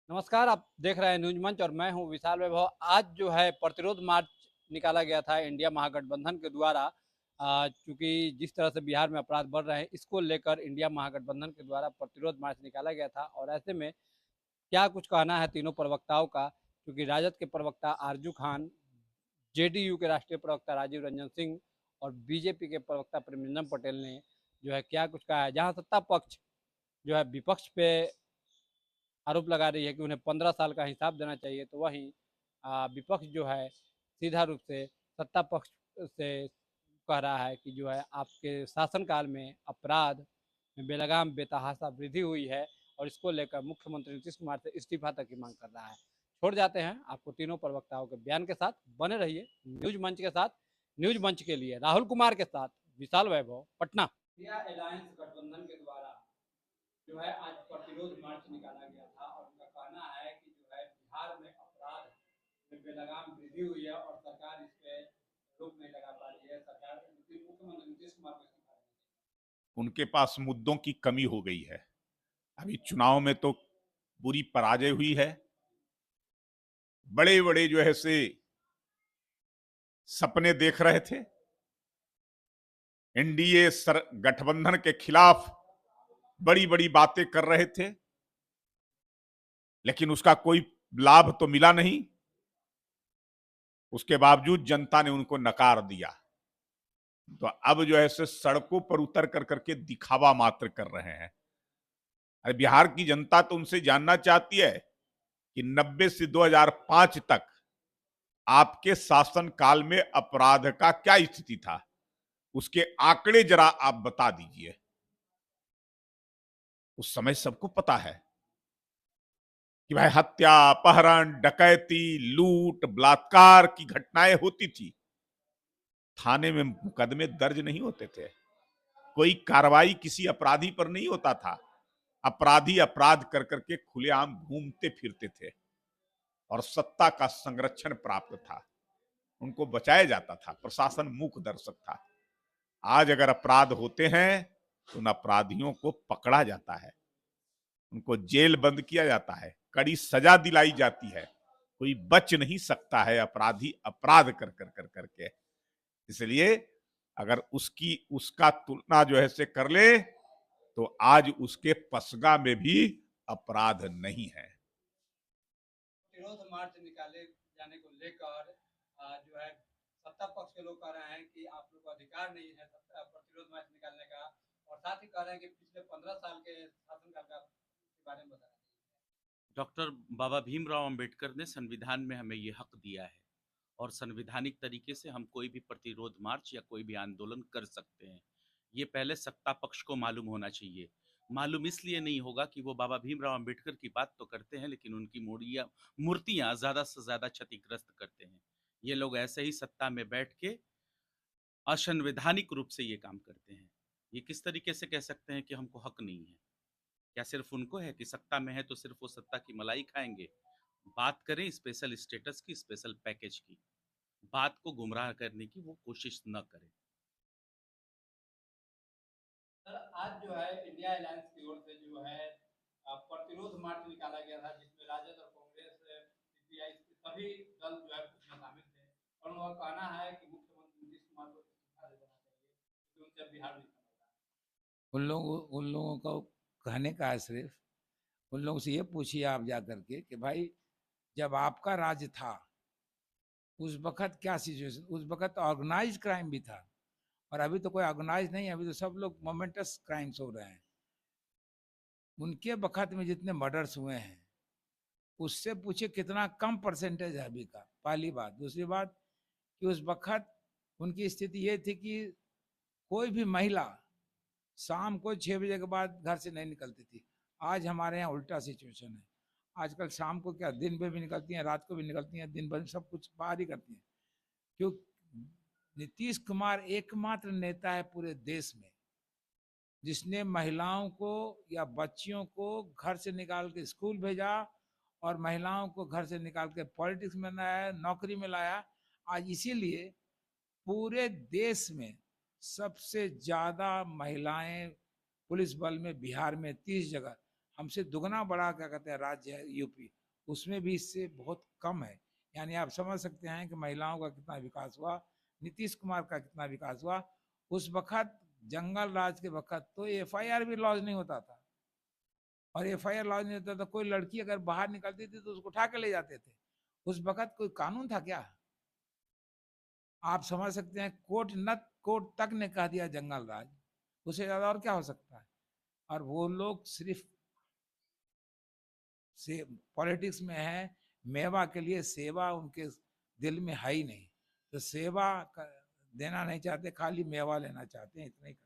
नमस्कार, आप देख रहे हैं न्यूज मंच और मैं हूं विशाल वैभव। आज जो है प्रतिरोध मार्च निकाला गया था इंडिया महागठबंधन के द्वारा। चूंकि जिस तरह से बिहार में अपराध बढ़ रहे हैं, इसको लेकर इंडिया महागठबंधन के द्वारा प्रतिरोध मार्च निकाला गया था। और ऐसे में क्या कुछ कहना है तीनों प्रवक्ताओं का, क्योंकि राजद के प्रवक्ता आरजू खान, जेडीयू के राष्ट्रीय प्रवक्ता राजीव रंजन सिंह और बीजेपी के प्रवक्ता प्रेमचंद पटेल ने जो है क्या कुछ कहा है। जहां सत्ता पक्ष जो है विपक्ष पे आरोप लगा रही है कि उन्हें 15 साल का हिसाब देना चाहिए, तो वहीं विपक्ष जो है सीधा रूप से सत्ता पक्ष से कह रहा है कि जो है आपके शासनकाल में अपराध में बेलगाम बेतहाशा वृद्धि हुई है और इसको लेकर मुख्यमंत्री नीतीश कुमार से इस्तीफा तक की मांग कर रहा है। छोड़ जाते हैं आपको तीनों प्रवक्ताओं के बयान के साथ। बने रहिए न्यूज मंच के साथ। न्यूज मंच के लिए राहुल कुमार के साथ विशाल वैभव, पटना। इंडिया अलायंस गठबंधन के द्वारा जो है आज प्रतिरोध मार्च निकाला गया था और उनका कहना है कि जो है बिहार में अपराध में बेलगाम वृद्धि हुई है और सरकार इस पे रोक नहीं लगा पा रही है। सरकार मुख्यमंत्री नीतीश कुमार को इस्तीफा देना चाहिए। उनके पास मुद्दों की कमी हो गई है। अभी चुनाव में तो बुरी पराजय हुई है। बड़े बड़े जो है से सपने देख रहे थे, एनडीए गठबंधन के खिलाफ बड़ी बड़ी बातें कर रहे थे, लेकिन उसका कोई लाभ तो मिला नहीं। उसके बावजूद जनता ने उनको नकार दिया। तो अब जो है से सड़कों पर उतर कर करके दिखावा मात्र कर रहे हैं। अरे बिहार की जनता तो उनसे जानना चाहती है कि 90 से 2005 तक आपके शासन काल में अपराध का क्या स्थिति था, उसके आंकड़े जरा आप बता दीजिए। उस समय सबको पता है कि भाई हत्या, अपहरण, डकैती, लूट, बलात्कार की घटनाएं होती थी। थाने में मुकदमे दर्ज नहीं होते थे, कोई कार्रवाई किसी अपराधी पर नहीं होता था। अपराधी अपराध कर करके खुलेआम घूमते फिरते थे और सत्ता का संरक्षण प्राप्त था, उनको बचाया जाता था, प्रशासन मूक दर्शक था। आज अगर अपराध होते हैं तो उन अपराधियों को पकड़ा जाता है, उनको जेल बंद किया जाता है, कड़ी सजा दिलाई जाती है। कोई बच नहीं सकता है अपराधी अपराध कर कर कर करके। इसलिए अगर उसका तुलना जो है से कर ले तो आज उसके पसगा में भी अपराध नहीं है। विरोध मार्च निकाले जाने को लेकर जो है सत्ता पक्ष के लोग कह रहे हैं कि आप लोग को अधिकार नहीं है प्रतिरोध मार्च निकालने का, और साथ ही कह रहे हैं कि पिछले 15 साल के शासनकाल का के बारे में बताना चाहिए। डॉक्टर बाबा भीमराव अंबेडकर ने संविधान में हमें ये हक दिया है और संवैधानिक तरीके से हम कोई भी प्रतिरोध मार्च या कोई भी आंदोलन कर सकते हैं। ये पहले सत्ता पक्ष को मालूम होना चाहिए। मालूम इसलिए नहीं होगा कि वो बाबा भीमराव अंबेडकर की बात तो करते हैं, लेकिन उनकी मूर्तियां ज्यादा से ज्यादा क्षतिग्रस्त करते हैं। ये लोग ऐसे ही सत्ता में बैठ के असंवैधानिक रूप से ये काम करते हैं। ये किस तरीके से कह सकते हैं कि हमको हक नहीं है? क्या सिर्फ उनको है कि सत्ता में है तो सिर्फ वो सत्ता की मलाई खाएंगे? बात करें स्पेशल स्टेटस की, स्पेशल पैकेज की, बात को गुमराह करने की वो कोशिश न करें। सर, आज जो है इंडिया अलायंस की ओर से जो है प्रतिरोध मार्च निकाला गया था, जिसमें राजद और कांग्रेस, सीपीआई सभी दल जो है उसमें शामिल थे। और उनका कहना है कि मुख्यमंत्री नीतीश कुमार को इस्तीफा दे देना चाहिए क्योंकि उनसे बिहार नहीं संभल रहा है। उन लोगों को कहने का है सिर्फ, उन लोगों से ये पूछिए आप जा करके कि भाई जब आपका राज्य था उस वक्त क्या सिचुएशन, उस वक्त ऑर्गेनाइज क्राइम भी था, और अभी तो कोई ऑर्गेनाइज नहीं है, अभी तो सब लोग मोमेंटस क्राइम्स हो रहे हैं। उनके वक्त में जितने मर्डर्स हुए हैं उससे पूछिए कितना कम परसेंटेज है अभी का, पहली बात। दूसरी बात कि उस वक्त उनकी स्थिति ये थी कि कोई भी महिला शाम को 6 बजे के बाद घर से नहीं निकलती थी। आज हमारे यहाँ उल्टा सिचुएशन है। आजकल शाम को क्या, दिन में भी निकलती हैं, रात को भी निकलती हैं, दिन भर सब कुछ बाहर ही करती हैं। क्यों? नीतीश कुमार एकमात्र नेता है पूरे देश में जिसने महिलाओं को या बच्चियों को घर से निकाल के स्कूल भेजा और महिलाओं को घर से निकाल के पॉलिटिक्स में लाया, नौकरी में लाया। आज इसीलिए पूरे देश में सबसे ज्यादा महिलाएं पुलिस बल में बिहार में 30 जगह। हमसे दुगना बड़ा क्या कहते हैं राज्य है यूपी, उसमें भी इससे बहुत कम है। यानी आप समझ सकते हैं कि महिलाओं का कितना विकास हुआ, नीतीश कुमार का कितना विकास हुआ। उस वक्त जंगल राज के वक्त तो एफआईआर भी लॉन्च नहीं होता था, और एफआईआर लॉन्च नहीं होता था, कोई लड़की अगर बाहर निकलती थी तो उसको उठा के ले जाते थे। उस वक्त कोई कानून था क्या? आप समझ सकते हैं, कोर्ट तक ने कह दिया जंगल राज, उससे ज्यादा और क्या हो सकता है? और वो लोग सिर्फ से पॉलिटिक्स में है, मेवा के लिए सेवा उनके दिल में है ही नहीं, तो सेवा देना नहीं चाहते, खाली मेवा लेना चाहते हैं, इतना ही।